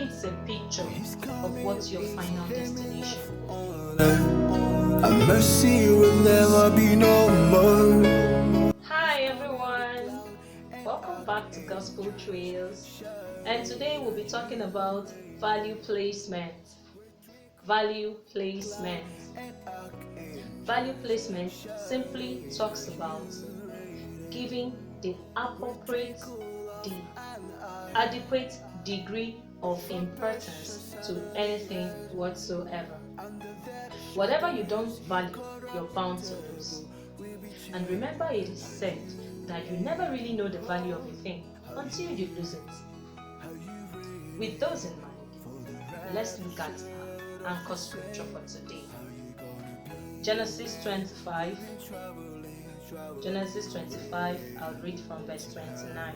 paints a picture of what's your final destination. And mercy will never be no more. Hi everyone, welcome back to Gospel Trails, and today we'll be talking about value placement. Value placement. Value placement simply talks about giving the the adequate degree of importance to anything whatsoever. Whatever you don't value, you're bound to lose. And remember, it is said that you never really know the value of a thing until you lose it. With those in mind, let's look at our anchor scripture for today. Genesis 25. Genesis 25, I'll read from verse 29.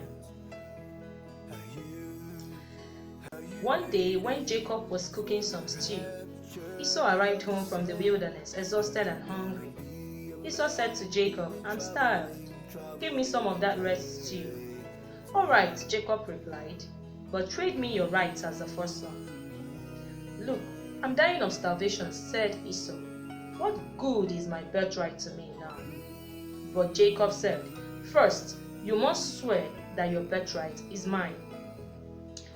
One day, when Jacob was cooking some stew, Esau arrived home from the wilderness, exhausted and hungry. Esau said to Jacob, "I'm starved. Give me some of that red stew." "All right," Jacob replied, "but trade me your rights as the firstborn." "Look, I'm dying of starvation," said Esau. "What good is my birthright to me now?" But Jacob said, "First, you must swear that your birthright is mine."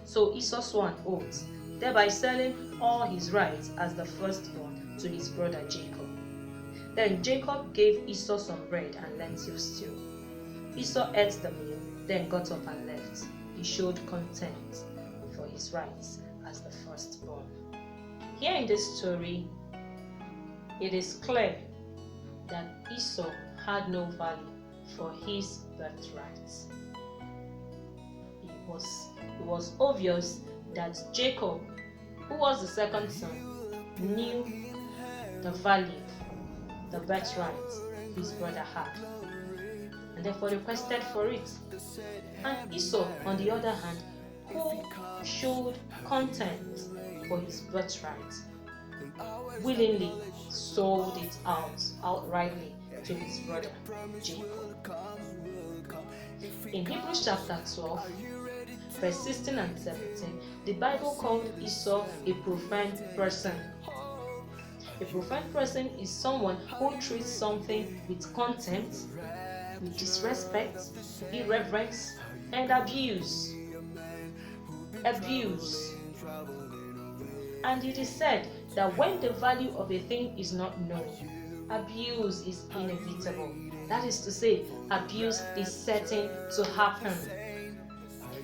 So Esau swore an oath, thereby selling all his rights as the firstborn to his brother Jacob. Then Jacob gave Esau some bread and lentil stew. Esau ate the meal, then got up and left. He showed contempt for his rights as the firstborn. Here in this story, it is clear that Esau had no value for his birthright. It was obvious that Jacob, who was the second son, knew the value, the birthright his brother had, and therefore requested for it. And Esau, on the other hand, who showed contempt for his birthright, willingly sold it outrightly to his brother Jacob. In Hebrews chapter 12, verse 16 and 17, the Bible called Esau a profane person. A profane person is someone who treats something with contempt, with disrespect, irreverence, and abuse. Abuse. And it is said that when the value of a thing is not known, abuse is inevitable. That is to say, abuse is certain to happen.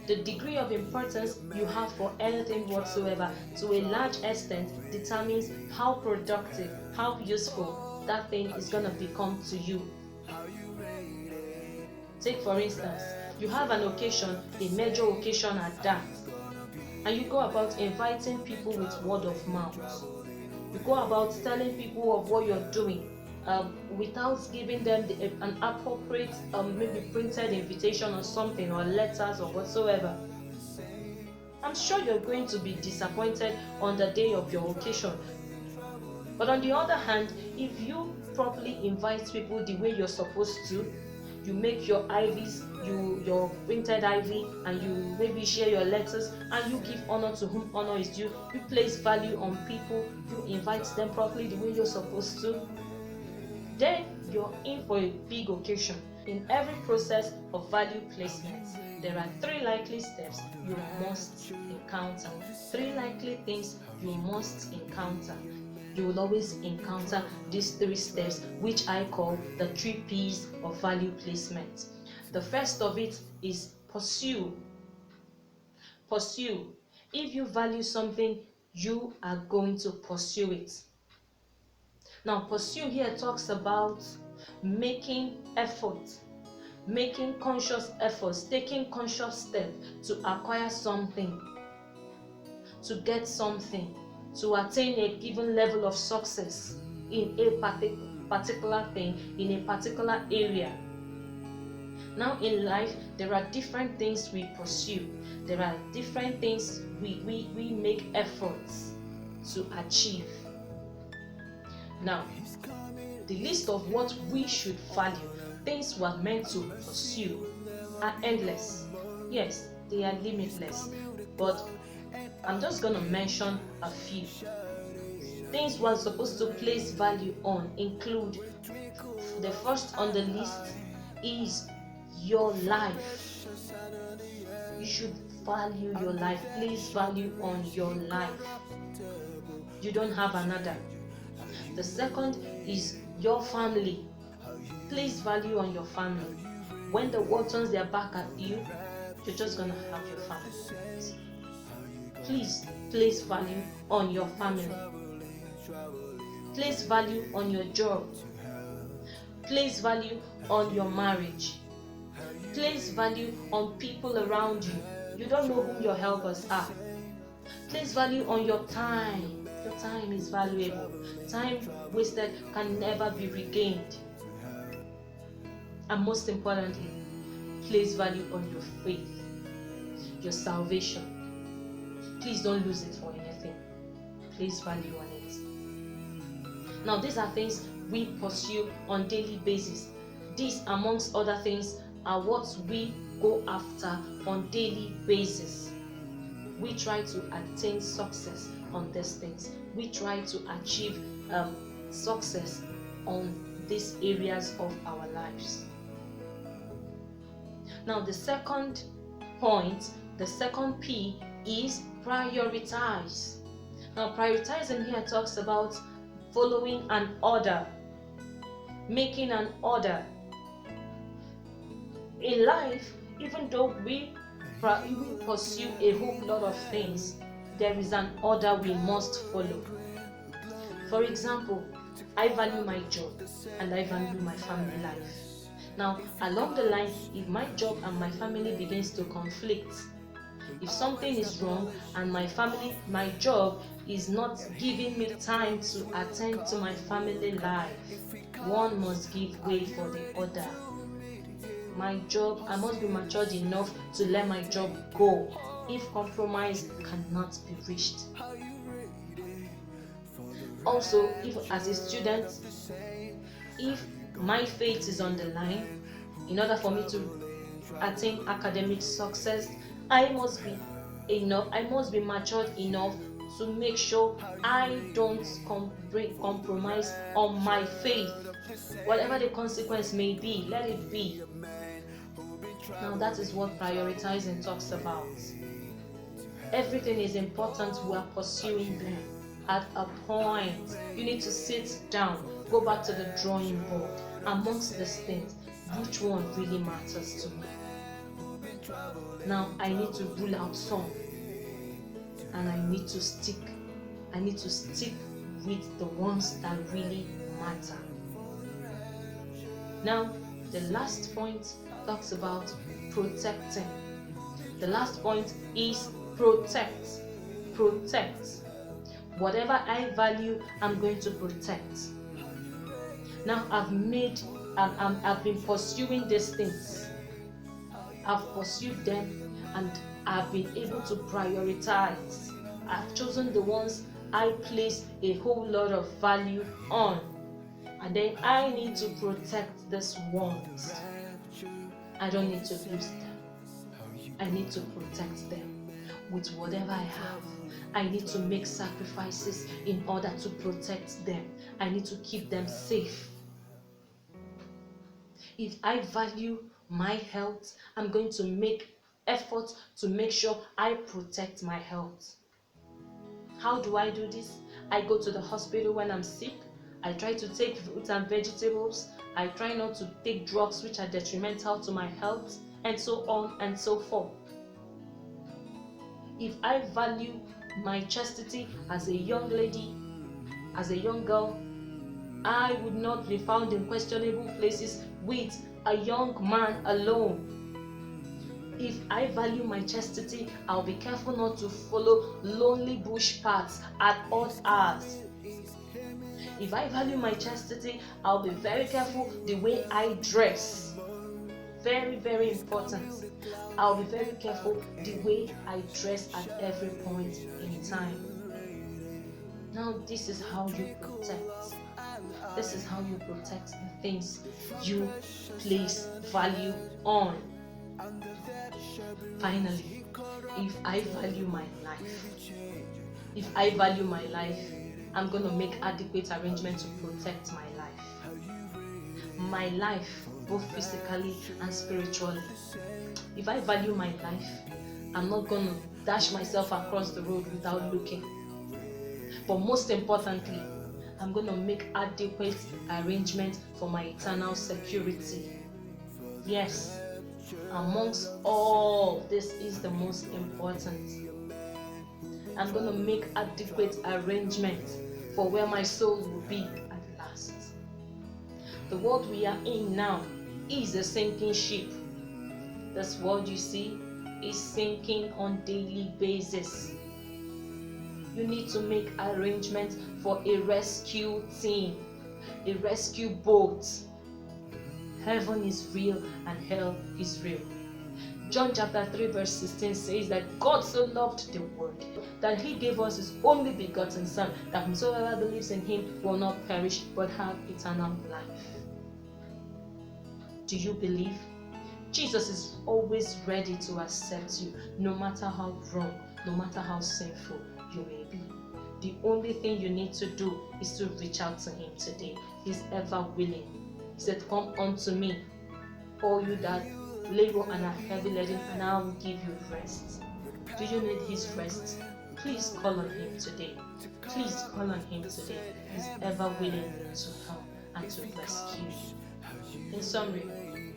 The degree of importance you have for anything whatsoever, to a large extent, determines how productive, how useful that thing is going to become to you. Take for instance, you have an occasion, a major occasion at that, and you go about inviting people with word of mouth. You go about telling people of what you're doing, without giving them an appropriate, maybe printed invitation or something, or letters or whatsoever. I'm sure you're going to be disappointed on the day of your occasion. But on the other hand, if you properly invite people the way you're supposed to, you make your IVs, your printed IV, and you maybe share your letters, and you give honor to whom honor is due, you place value on people, you invite them properly the way you're supposed to, then you're in for a big occasion. In every process of value placement, there are 3 likely steps you must encounter. 3 likely things you must encounter. You will always encounter these 3 steps, which I call the 3 P's of value placement. The first of it is pursue. Pursue. If you value something, you are going to pursue it. Now, pursue here talks about making effort, making conscious efforts, taking conscious steps to acquire something, to get something, to attain a given level of success in a particular thing, in a particular area. Now, in life, there are different things we pursue. There are different things we make efforts to achieve. Now, the list of what we should value, things we are meant to pursue, are endless. Yes, they are limitless, but I'm just going to mention a few. Things we're supposed to place value on include, the first on the list is your life. You should value your life. Place value on your life. You don't have another. The second is your family. Place value on your family. When the world turns their back at you, you're just gonna have your family. Please place value on your family. Place value on your job. Place value on your marriage. Place value on people around you. You don't know who your helpers are. Place value on your time. Your time is valuable. Time wasted can never be regained. And most importantly, place value on your faith, your salvation. Please don't lose it for anything. Place value on it. Now, these are things we pursue on daily basis. These, amongst other things, are what we go after on daily basis. We try to attain success on these things. We try to achieve success on these areas of our lives. Now, the second point, the second P, is prioritize. Now, prioritizing here talks about following an order, making an order. In life, even though we pursue a whole lot of things, there is an order we must follow. For example, I value my job and I value my family life. Now, along the line, if my job and my family begins to conflict, if something is wrong and my job is not giving me time to attend to my family life, one must give way for the other. My job, I must be matured enough to let my job go if compromise cannot be reached. Also, if as a student, if my faith is on the line, in order for me to attain academic success, I must be matured enough to make sure I don't compromise on my faith. Whatever the consequence may be, let it be. Now, that is what prioritizing talks about. Everything is important. We are pursuing them. At a point, you need to sit down, go back to the drawing board. Amongst these things, which one really matters to me? Now, I need to rule out some, and I need to stick with the ones that really matter. Now, the last point talks about protecting. The last point is protect. Protect. Whatever I value, I'm going to protect. Now, I've been pursuing these things. I've pursued them and I've been able to prioritize. I've chosen the ones I place a whole lot of value on. And then I need to protect these ones. I don't need to lose them. I need to protect them with whatever I have. I need to make sacrifices in order to protect them. I need to keep them safe. If I value my health, I'm going to make effort to make sure I protect my health. How do I do this? I go to the hospital when I'm sick. I try to take fruits and vegetables. I try not to take drugs which are detrimental to my health, and so on and so forth. If I value my chastity as a young lady, as a young girl, I would not be found in questionable places with a young man alone. If I value my chastity, I'll be careful not to follow lonely bush paths at odd hours. If I value my chastity, I'll be very careful the way I dress. Very, very important. I'll be very careful the way I dress at every point in time. Now, this is how you protect. This is how you protect the things you place value on. Finally, If I value my life, I'm gonna make adequate arrangements to protect my life, both physically and spiritually. If I value my life, I'm not gonna dash myself across the road without looking. But most importantly, I'm gonna make adequate arrangements for my eternal security. Yes, amongst all, this is the most important. I'm gonna make adequate arrangements for where my soul will be at last. The world we are in now is a sinking ship. This world you see is sinking on daily basis. You need to make arrangements for a rescue team, a rescue boat. Heaven is real and hell is real. John chapter 3 verse 16 says that God so loved the world that he gave us his only begotten Son, that whosoever believes in him will not perish but have eternal life. Do you believe? Jesus is always ready to accept you, no matter how wrong, no matter how sinful you may be. The only thing you need to do is to reach out to him today. He's ever willing. He said, "Come unto me, all you that labor and are heavy laden, and I will give you rest." Do you need his rest? Please call on him today. Please call on him today. He's ever willing to help and to rescue you. In summary,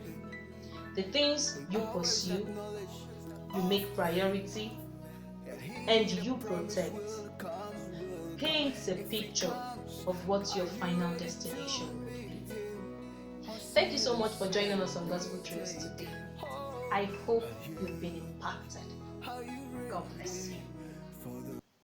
the things you pursue, you make priority, and you protect paints a picture of what your final destination will be. Thank you so much for joining us on Gospel Truths today. I hope you've been impacted. God bless you.